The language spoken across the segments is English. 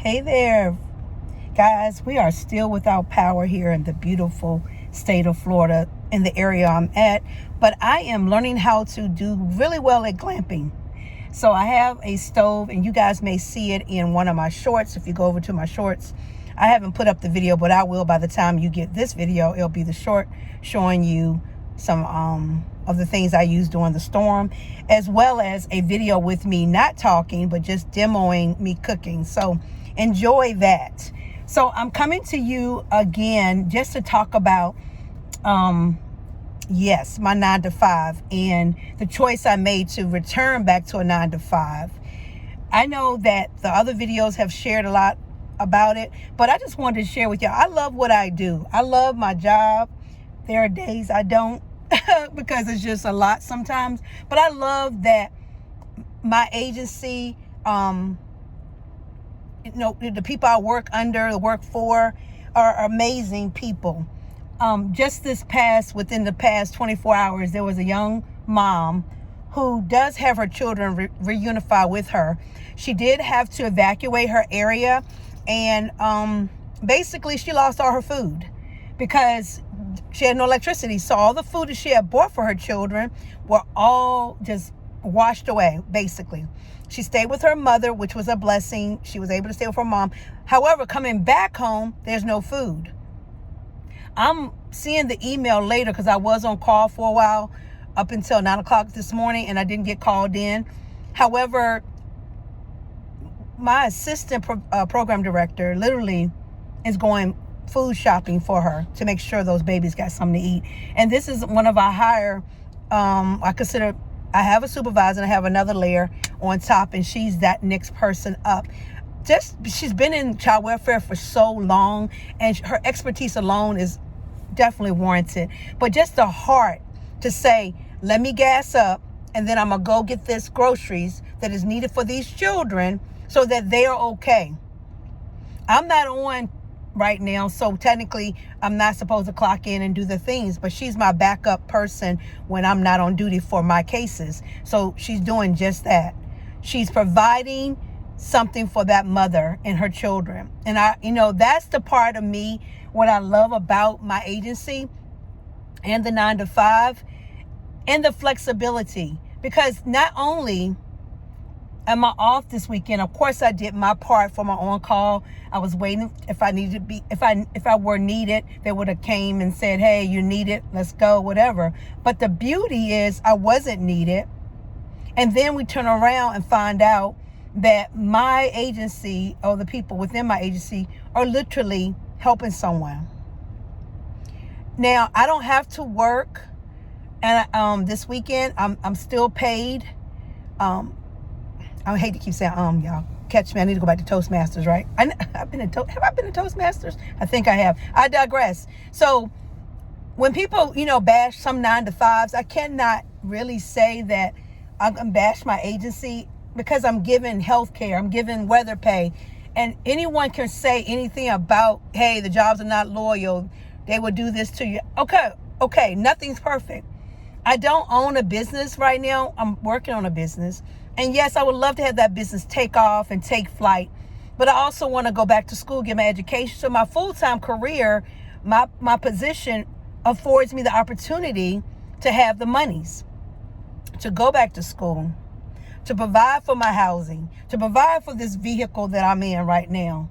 Hey there, guys. We are still without power here in the beautiful state of Florida in the area I'm at, but I am learning how to do really well at glamping. So I have a stove, and you guys may see it in one of my shorts. If you go over to my shorts, I haven't put up the video, but I will by the time you get this video. It'll be the short showing you some of the things I used during the storm, as well as a video with me not talking, but just demoing me cooking. So enjoy that. So I'm coming to you again just to talk about yes, my 9 to 5 and the choice I made to return back to a 9 to 5. I know that the other videos have shared a lot about it, but I just wanted to share with y'all. I love what I do. I love my job. There are days I don't because it's just a lot sometimes, but I love that my agency, the people I work under, work for, are amazing people. Within the past 24 hours, there was a young mom who does have her children reunify with her. She did have to evacuate her area, and basically she lost all her food because she had no electricity. So all the food that she had bought for her children were all just washed away, basically. She stayed with her mother, which was a blessing. She was able to stay with her mom. However, coming back home, there's no food. I'm seeing the email later because I was on call for a while up until 9 o'clock this morning, and I didn't get called in. However, my assistant program director literally is going food shopping for her to make sure those babies got something to eat. And this is one of our higher, I have a supervisor and I have another layer on top, and she's that next person up. She's been in child welfare for so long, and her expertise alone is definitely warranted. But just the heart to say, let me gas up, and then I'm going to go get this groceries that is needed for these children so that they are okay. I'm not on right now, so technically I'm not supposed to clock in and do the things, but she's my backup person when I'm not on duty for my cases. So she's doing just that. She's providing something for that mother and her children. And that's the part of me, what I love about my agency and the 9 to 5 and the flexibility, because not only am I off this weekend, of course I did my part for my on call. I was waiting if I were needed, they would have came and said, hey, you need it, let's go, whatever. But the beauty is I wasn't needed. And then we turn around and find out that my agency, or the people within my agency, are literally helping someone. Now, I don't have to work, and this weekend I'm still paid. I hate to keep saying y'all. Catch me. I need to go back to Toastmasters, right? Have I been to Toastmasters? I think I have. I digress. So when people, bash some 9 to 5s, I cannot really say that I'm gonna bash my agency, because I'm given health care, I'm given weather pay, and anyone can say anything about, hey, the jobs are not loyal, they will do this to you. Okay, nothing's perfect. I don't own a business right now. I'm working on a business. And yes, I would love to have that business take off and take flight, but I also want to go back to school, get my education. So my full-time career, my position affords me the opportunity to have the monies to go back to school, to provide for my housing, to provide for this vehicle that I'm in right now.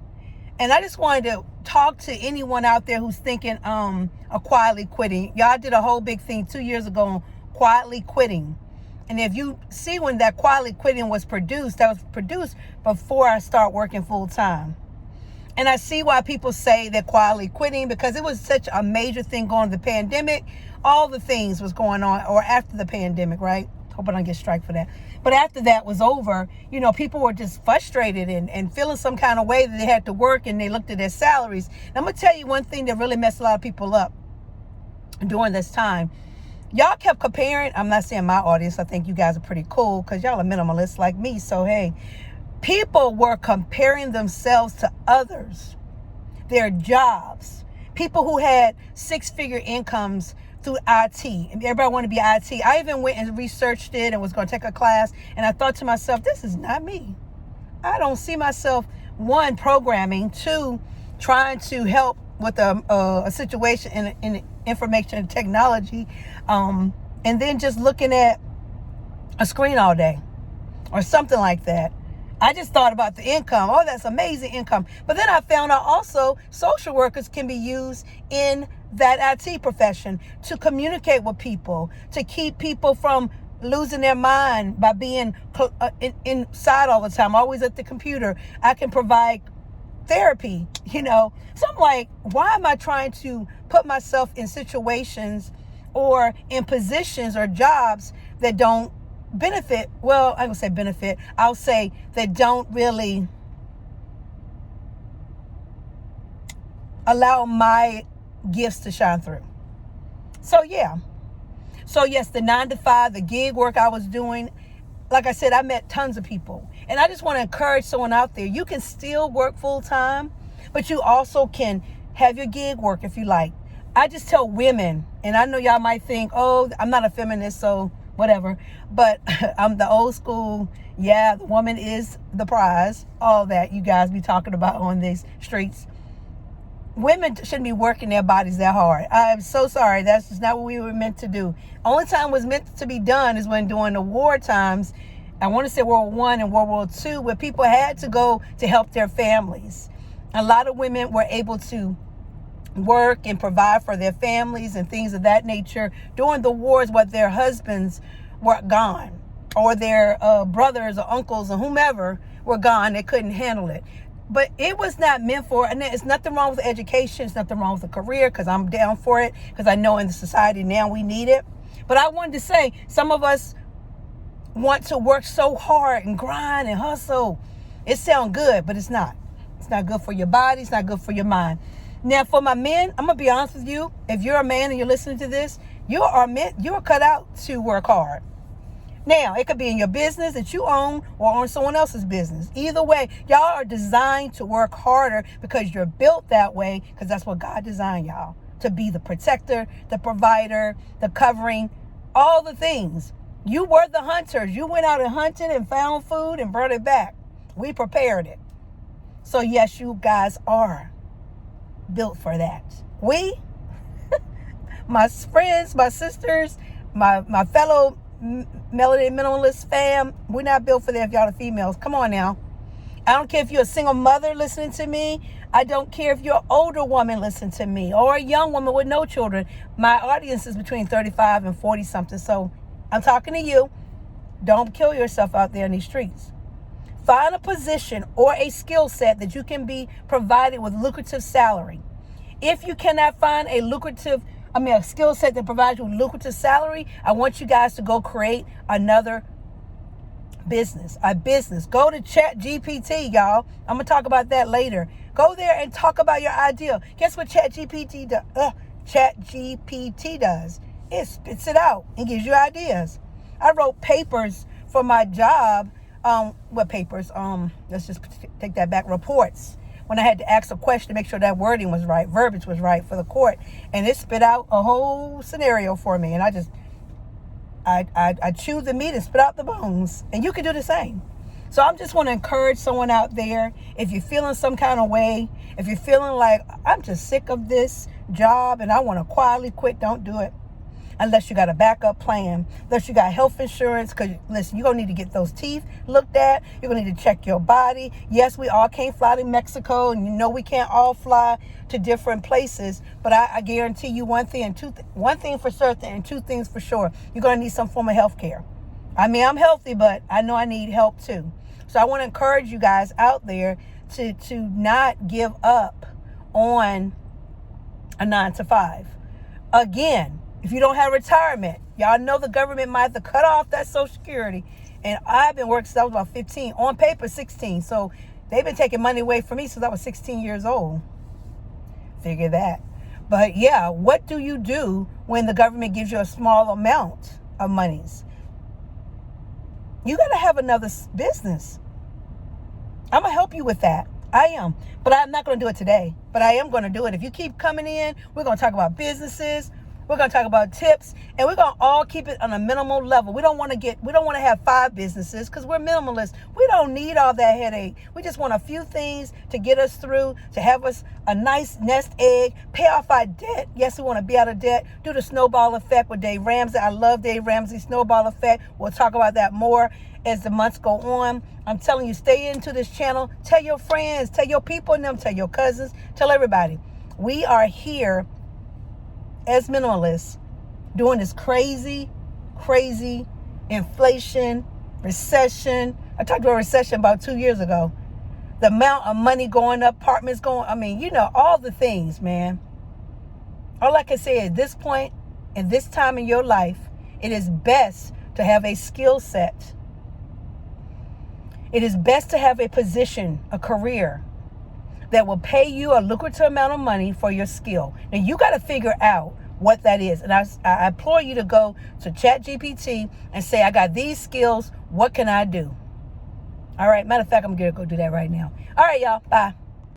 And I just wanted to talk to anyone out there who's thinking of quietly quitting. Y'all did a whole big thing 2 years ago on quietly quitting. And if you see when that quietly quitting was produced, that was produced before I start working full time. And I see why people say they're quietly quitting, because it was such a major thing going to the pandemic. All the things was going on, or after the pandemic, right? Hope I don't get strike for that. But after that was over, people were just frustrated and feeling some kind of way that they had to work, and they looked at their salaries. And I'm going to tell you one thing that really messed a lot of people up during this time. Y'all kept comparing. I'm not saying my audience. I think you guys are pretty cool because y'all are minimalists like me. So, hey, people were comparing themselves to others, their jobs, people who had 6-figure incomes through IT. Everybody wanted to be IT. I even went and researched it and was going to take a class. And I thought to myself, this is not me. I don't see myself one, programming, two, trying to help with a situation in information technology, and then just looking at a screen all day or something like that. I just thought about the income. Oh, that's amazing income. But then I found out also social workers can be used in that IT profession to communicate with people, to keep people from losing their mind by being inside all the time, always at the computer. I can provide therapy, So I'm like, why am I trying to put myself in situations or in positions or jobs that don't benefit? Well, I would say benefit. I'll say that don't really allow my gifts to shine through. So yeah. So yes, the 9 to 5, the gig work I was doing, like I said, I met tons of people. And I just want to encourage someone out there. You can still work full time, but you also can have your gig work if you like. I just tell women, and I know y'all might think, oh, I'm not a feminist, so whatever. But I'm the old school, the woman is the prize, all that you guys be talking about on these streets. Women shouldn't be working their bodies that hard. I'm so sorry. That's just not what we were meant to do. Only time it was meant to be done is when during the war times, I want to say World War I and World War II, where people had to go to help their families. A lot of women were able to work and provide for their families and things of that nature during the wars where their husbands were gone, or their brothers or uncles or whomever were gone. They couldn't handle it. But it was not meant for, and there's nothing wrong with education. It's nothing wrong with a career, because I'm down for it, because I know in the society now we need it. But I wanted to say, some of us want to work so hard and grind and hustle. It sounds good, but it's not. It's not good for your body. It's not good for your mind. Now, for my men, I'm going to be honest with you. If you're a man and you're listening to this, you're cut out to work hard. Now, it could be in your business that you own or on someone else's business. Either way, y'all are designed to work harder because you're built that way, because that's what God designed y'all to be: the protector, the provider, the covering, all the things. You were the hunters. You went out and hunted and found food and brought it back. We prepared it. So yes, you guys are built for that. We, my friends, my sisters, my fellow Melody Minimalist fam, we're not built for that. If y'all are females, come on now. I don't care if you're a single mother listening to me. I don't care if you're an older woman listening to me, or a young woman with no children. My audience is between 35 and 40 something. So I'm talking to you. Don't kill yourself out there in these streets. Find a position or a skill set that you can be provided with lucrative salary. If you cannot find a skill set that provides you with lucrative salary, I want you guys to go create another business, a business. Go to ChatGPT, y'all. I'm going to talk about that later. Go there and talk about your idea. Guess what ChatGPT does? It spits it out and gives you ideas. I wrote papers for my job. What papers? Let's just take that back. Reports. When I had to ask a question to make sure that wording was right, verbiage was right for the court, and it spit out a whole scenario for me, and I chewed the meat and spit out the bones, and you can do the same. So I just want to encourage someone out there, if you're feeling some kind of way, if you're feeling like, I'm just sick of this job and I want to quietly quit, don't do it. Unless you got a backup plan, unless you got health insurance, because listen, you're going to need to get those teeth looked at. You're going to need to check your body. Yes, we all can't fly to Mexico, and we can't all fly to different places, but I guarantee you one thing for certain and two things for sure. You're going to need some form of health care. I mean, I'm healthy, but I know I need help too. So I want to encourage you guys out there to not give up on a 9 to 5. Again, if you don't have retirement, y'all know the government might have to cut off that Social Security. And I've been working since I was about 15, on paper 16. So they've been taking money away from me since I was 16 years old. Figure that. But yeah, what do you do when the government gives you a small amount of monies? You got to have another business. I'm going to help you with that. I am. But I'm not going to do it today. But I am going to do it. If you keep coming in, we're going to talk about businesses. We're going to talk about tips, and we're going to all keep it on a minimal level. We don't want to have 5 businesses because we're minimalists. We don't need all that headache. We just want a few things to get us through, to have us a nice nest egg, pay off our debt. Yes, we want to be out of debt, do the snowball effect with Dave Ramsey. I love Dave Ramsey's snowball effect. We'll talk about that more as the months go on. I'm telling you, stay into this channel. Tell your friends, tell your people and them, tell your cousins, tell everybody. We are here as minimalists doing this crazy inflation, recession. I talked about recession about 2 years ago. The amount of money going up, apartments going, all the things, man. All I can say at this point, in this time in your life, it is best to have a skill set. It is best to have a position, a career that will pay you a lucrative amount of money for your skill. Now, you got to figure out what that is. And I implore you to go to ChatGPT and say, I got these skills. What can I do? All right. Matter of fact, I'm going to go do that right now. All right, y'all. Bye.